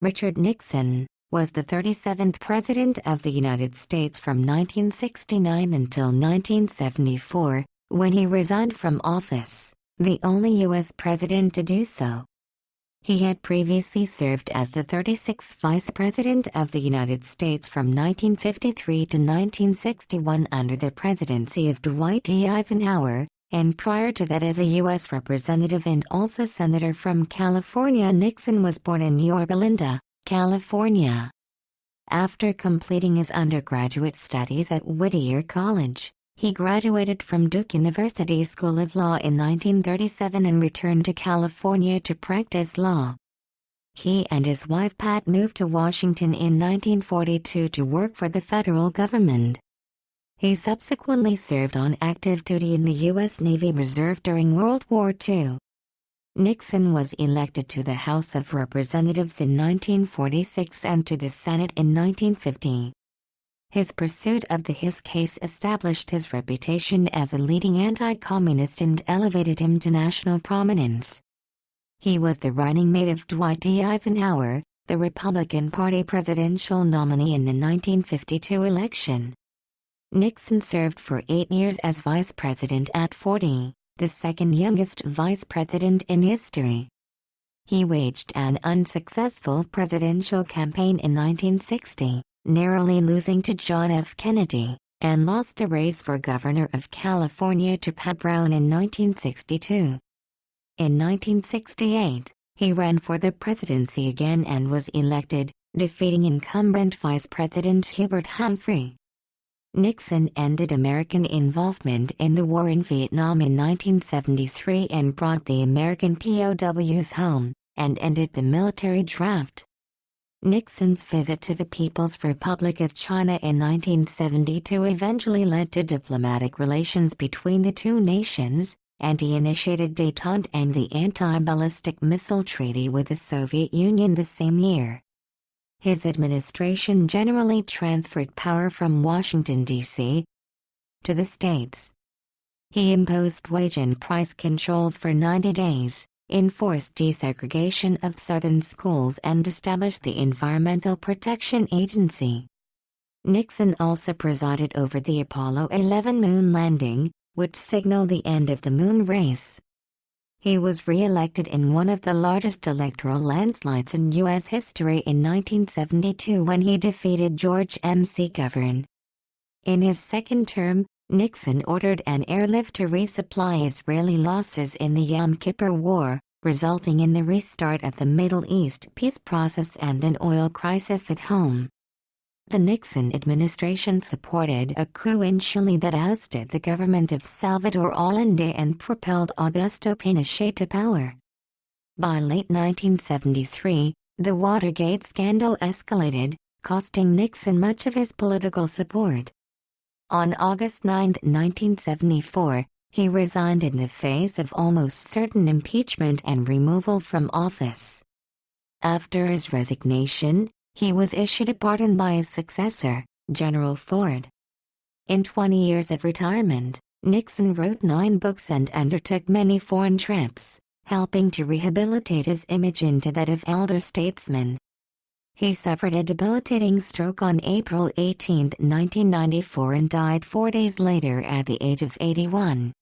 Richard Nixon, was the 37th President of the United States from 1969 until 1974, when he resigned from office, the only U.S. president to do so. He had previously served as the 36th Vice President of the United States from 1953 to 1961 under the presidency of Dwight D. Eisenhower, and prior to that as a U.S. Representative and also Senator from California. Nixon was born in Yorba Linda, California. After completing his undergraduate studies at Whittier College, he graduated from Duke University School of Law in 1937 and returned to California to practice law. He and his wife Pat moved to Washington in 1942 to work for the federal government. He subsequently served on active duty in the U.S. Navy Reserve during World War II. Nixon was elected to the House of Representatives in 1946 and to the Senate in 1950. His pursuit of his case established his reputation as a leading anti-communist and elevated him to national prominence. He was the running mate of Dwight D. Eisenhower, the Republican Party presidential nominee in the 1952 election. Nixon served for 8 years as vice president at 40, the second youngest vice president in history. He waged an unsuccessful presidential campaign in 1960, narrowly losing to John F. Kennedy, and lost a race for governor of California to Pat Brown in 1962. In 1968, he ran for the presidency again and was elected, defeating incumbent Vice President Hubert Humphrey. Nixon ended American involvement in the war in Vietnam in 1973 and brought the American POWs home, and ended the military draft. Nixon's visit to the People's Republic of China in 1972 eventually led to diplomatic relations between the two nations, and he initiated détente and the anti-ballistic missile treaty with the Soviet Union the same year. His administration generally transferred power from Washington, D.C. to the states. He imposed wage and price controls for 90 days, enforced desegregation of southern schools and established the Environmental Protection Agency. Nixon also presided over the Apollo 11 moon landing, which signaled the end of the moon race. He was re-elected in one of the largest electoral landslides in U.S. history in 1972 when he defeated George M.C. Govern. In his second term, Nixon ordered an airlift to resupply Israeli losses in the Yom Kippur War, resulting in the restart of the Middle East peace process and an oil crisis at home. The Nixon administration supported a coup in Chile that ousted the government of Salvador Allende and propelled Augusto Pinochet to power. By late 1973, the Watergate scandal escalated, costing Nixon much of his political support. On August 9, 1974, he resigned in the face of almost certain impeachment and removal from office. After his resignation, he was issued a pardon by his successor, General Ford. In 20 years of retirement, Nixon wrote 9 books and undertook many foreign trips, helping to rehabilitate his image into that of elder statesman. He suffered a debilitating stroke on April 18, 1994 and died 4 days later at the age of 81.